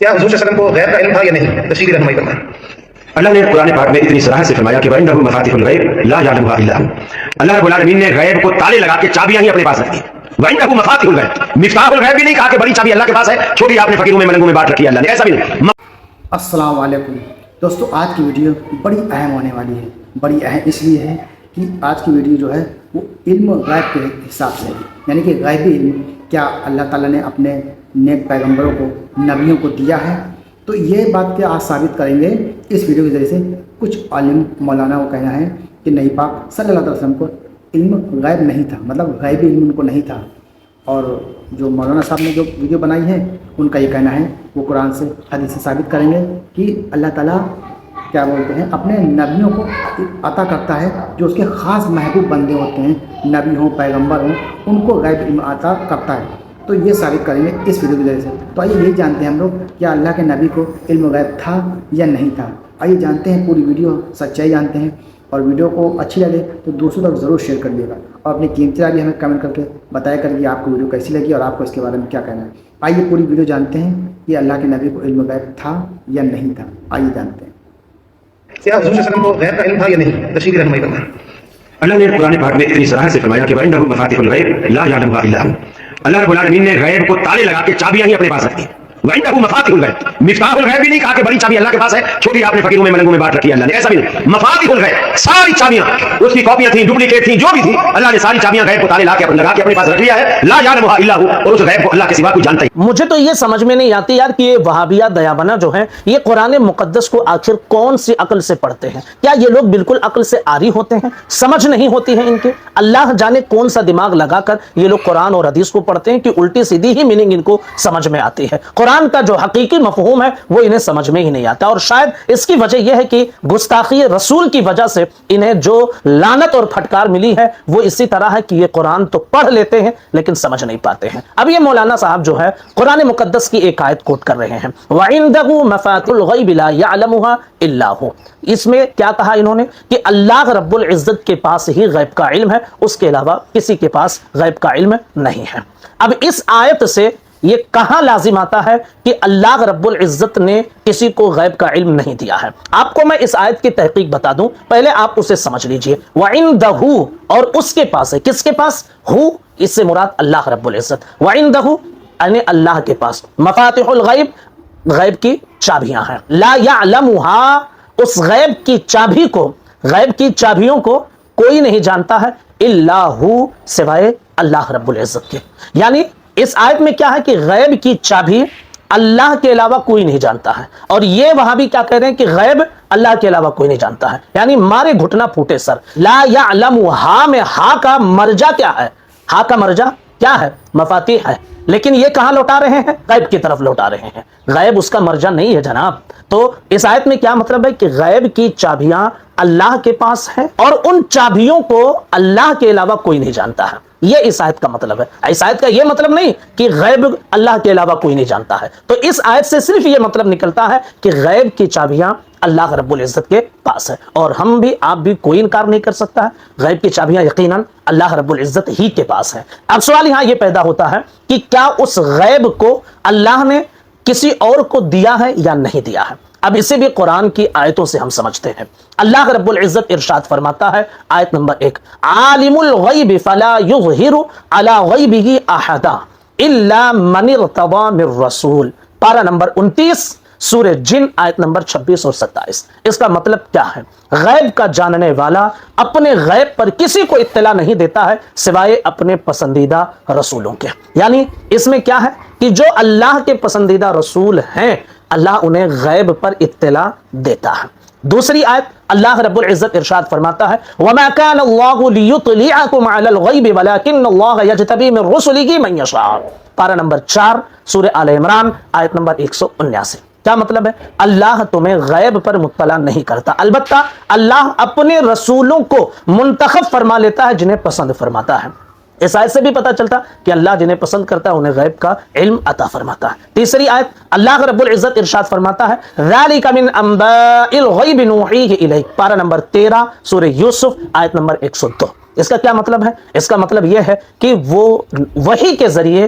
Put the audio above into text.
کیا حضور صلی اللہ علیہ وسلم کو غیب کا علم تھا یا نہیں؟ تفصیلی رہنمائی کرنا ہے۔ اللہ نے قرآن پاک میں اتنی صراحت سے فرمایا کہ وَإِنَّهُ مَفَاتِحُ الْغَيْبِ لَا يَعْلَمُهَا إِلَّا هُوَ۔ اللہ رب العالمین نے غیب کو تالے لگا کے چابیاں ہی اپنے پاس رکھی۔ وَإِنَّهُ مَفَاتِحُ الْغَيْبِ، مفتاح الغیب بھی نہیں کہا کہ بڑی چابی اللہ کے پاس ہے، چھوٹی آپ نے فقیروں میں ملنگوں میں بانٹ رکھی ہے اللہ نے، ایسا بھی نہیں۔ السلام علیکم دوستو، آج کی ویڈیو بڑی اہم ہونے والی ہے۔ بڑی اہم اس لیے ہے کہ آج کی ویڈیو جو ہے وہ علم غیب کے حساب سے ہے، یعنی کہ غیبی علم کیا اللہ تعالیٰ نے اپنے نیک پیغمبروں کو، نبیوں کو دیا ہے؟ تو یہ بات کیا آج ثابت کریں گے اس ویڈیو کے ذریعے سے۔ کچھ عالم مولانا کو کہنا ہے کہ نبی پاک صلی اللہ علیہ وسلم کو علم غیب نہیں تھا، مطلب غیبی علم ان کو نہیں تھا، اور جو مولانا صاحب نے جو ویڈیو بنائی ہے ان کا یہ کہنا ہے وہ قرآن سے، حدیث سے ثابت کریں گے کہ اللہ تعالیٰ کیا بولتے ہیں اپنے نبیوں کو عطا کرتا ہے، جو اس کے خاص محبوب بندے ہوتے ہیں، نبی ہوں پیغمبر ہوں، ان کو غیب علم عطا کرتا ہے۔ تو یہ ثابت کریں گے اس ویڈیو کی ذریعے سے۔ تو آئیے یہی جانتے ہیں ہم لوگ کیا اللہ کے نبی کو علم غیب تھا یا نہیں تھا۔ آئیے جانتے ہیں پوری ویڈیو، سچائی جانتے ہیں، اور ویڈیو کو اچھی لگے تو دوستوں تک ضرور شیئر کر دیے گا، اور اپنی قیمتی رائے بھی ہمیں کمنٹ کر کے بتایا کریے آپ کو ویڈیو کیسی لگی اور آپ کو اس کے بارے میں کیا کہنا ہے۔ آئیے پوری ویڈیو جانتے ہیں کہ اللہ کے نبی کو علم غیب تھا یا نہیں تھا۔ آئیے جانتے ہیں کیا حضور صلی اللہ علیہ وسلم کو غیب کا علم تھا یا نہیں؟ تفصیلی رہنمائی کرنا ہے۔ اللہ نے قرآن پاک میں اتنی صراحت سے فرمایا کہ وَإِنَّهُ مَفَاتِحُ الْغَيْبِ لَا يَعْلَمُهَا إِلَّا هُوَ۔ اللہ رب العالمین نے غیب کو تالے لگا کے چابیاں ہی اپنے پاس رکھی۔ وَإِنَّهُ مَفَاتِحُ الْغَيْبِ، مفتاح الغیب بھی نہیں کہا کہ بڑی چابی اللہ کے پاس ہے، چھوٹی آپ نے فقیروں میں ملنگوں میں بانٹ رکھی ہے اللہ نے، ایسا بھی نہیں۔ مفاتیح الغیب، ساری چابیاں، اس کی کاپیاں تھیں، ڈپلیکیٹ تھیں، جو بھی تھی، اللہ نے ساری چابیاں غیب کو تالے لگا کے اپنے پاس رکھ لیا ہے۔ لا یعلمها الا هو، اور اس غیب کو اللہ کے سوا کوئی جانتا ہی۔ مجھے تو یہ سمجھ میں نہیں آتی یار کہ یہ وہابیہ دیابنا جو ہیں یہ قرآن مقدس کو آخر کون سی عقل سے پڑھتے ہیں؟ کیا یہ لوگ بالکل عقل سے عاری ہوتے ہیں؟ سمجھ نہیں ہوتی ہے ان کے؟ اللہ جانے کون سا دماغ لگا کر یہ لوگ قرآن اور حدیث کو پڑھتے ہیں کہ الٹی سیدھی ہی میننگ ان کو سمجھ میں آتی ہے۔ قرآن کا جو حقیقی مفہوم ہے وہ انہیں سمجھ میں ہی نہیں آتا، اور شاید اس کی وجہ یہ ہے کہ گستاخی رسول کی وجہ سے انہیں جو لعنت اور پھٹکار ملی ہے وہ اسی طرح ہے کہ یہ قرآن تو پڑھ لیتے ہیں لیکن سمجھ نہیں پاتے ہیں۔ اب یہ مولانا صاحب جو ہے قرآن مقدس کی ایک آیت کوٹ کر رہے ہیں، وَعِندَهُ مَفَاتِحُ الْغَيْبِ لَا يَعْلَمُهَا إِلَّا هُوَ۔ اس میں کیا کہا انہوں نے کہ اللہ رب العزت کے پاس ہی غیب کا علم ہے، اس کے علاوہ کسی کے پاس غیب کا علم نہیں ہے۔ اب اس آیت سے یہ کہاں لازم آتا ہے کہ اللہ رب العزت نے کسی کو غیب کا علم نہیں دیا ہے؟ آپ کو میں اس آیت کی تحقیق بتا دوں، پہلے آپ اسے سمجھ لیجئے۔ وَعِندَهُ، اور اس کے پاس ہے، کس کے پاس؟ ہو، اس سے مراد اللہ رب العزت، وَعِندَهُ یعنی اللہ کے پاس، مفاتح الغیب، غیب کی چابیاں ہیں، لا یعلمها، اس غیب کی چابی کو، غیب کی چابیوں کو کوئی نہیں جانتا ہے، الا ہو، سوائے اللہ رب العزت کے۔ یعنی اس آیت میں کیا ہے کہ غیب کی چابی اللہ کے علاوہ کوئی نہیں جانتا ہے، اور یہ وہاں بھی کیا کہہ رہے ہیں کہ غیب اللہ کے علاوہ کوئی نہیں جانتا ہے، یعنی مارے گھٹنا پھوٹے سر۔ لا یعلمها میں ہا کا مرجع کیا ہے؟ ہا کا مرجع کیا ہے؟ مفاتیح ہے، لیکن یہ کہاں لوٹا رہے ہیں؟ غیب کی طرف لوٹا رہے ہیں۔ غیب اس کا مرجع نہیں ہے جناب۔ تو اس آیت میں کیا مطلب ہے کہ غیب کی چابیاں اللہ کے پاس ہیں، اور ان چابیوں کو اللہ کے علاوہ کوئی نہیں جانتا ہے، یہ اس آیت کا مطلب ہے۔ اس آیت کا یہ مطلب نہیں کہ غیب اللہ کے علاوہ کوئی نہیں جانتا ہے، تو اس آیت سے صرف یہ مطلب نکلتا ہے کہ غیب کی چابیاں اللہ رب العزت کے پاس ہے، اور ہم بھی آپ بھی کوئی انکار نہیں کر سکتا ہے، غیب کی چابیاں یقیناً اللہ رب العزت ہی کے پاس ہے۔ اب سوال یہاں یہ پیدا ہوتا ہے کہ کیا اس غیب کو اللہ نے کسی اور کو دیا ہے یا نہیں دیا ہے؟ اب اسے بھی قرآن کی آیتوں سے ہم سمجھتے ہیں۔ اللہ رب العزت ارشاد فرماتا ہے، آیت نمبر 1، عالم الغیب فلا یظہر علی غیبہ احدا الا من ارتضی من رسول، پارہ نمبر 29 سورہ جن، آیت نمبر 26 اور 27۔ اس کا مطلب کیا ہے؟ غیب کا جاننے والا اپنے غیب پر کسی کو اطلاع نہیں دیتا ہے سوائے اپنے پسندیدہ رسولوں کے۔ یعنی اس میں کیا ہے کہ جو اللہ کے پسندیدہ رسول ہیں اللہ انہیں غیب پر اطلاع دیتا ہے۔ دوسری آیت اللہ رب العزت ارشاد فرماتا ہے، وَمَا كَانَ اللَّهُ لِيُطْلِعَكُمْ عَلَى الْغَيْبِ وَلَكِنَّ اللَّهَ يَجْتَبِي مِن رُّسُلِهِ مَن يَشَاءُ، پارہ نمبر 4 سورہ آل عمران، آیت نمبر 179۔ کیا مطلب ہے؟ اللہ تمہیں غیب پر مطلع نہیں کرتا، البتہ اللہ اپنے رسولوں کو منتخب فرما لیتا ہے جنہیں پسند فرماتا ہے۔ اس آیت سے بھی پتہ چلتا کہ اللہ جنہیں پسند کرتا ہے انہیں غیب کا علم عطا فرماتا ہے۔ تیسری آیت اللہ رب العزت ارشاد فرماتا ہے، ذَلِكَ مِنْ أَنْبَاءِ الْغَيْبِ نُوحِيهِ إِلَيْكَ، پارہ نمبر 13 سورہ یوسف، آیت نمبر 102۔ اس کا کیا مطلب ہے؟ اس کا مطلب یہ ہے کہ وہ وحی کے ذریعے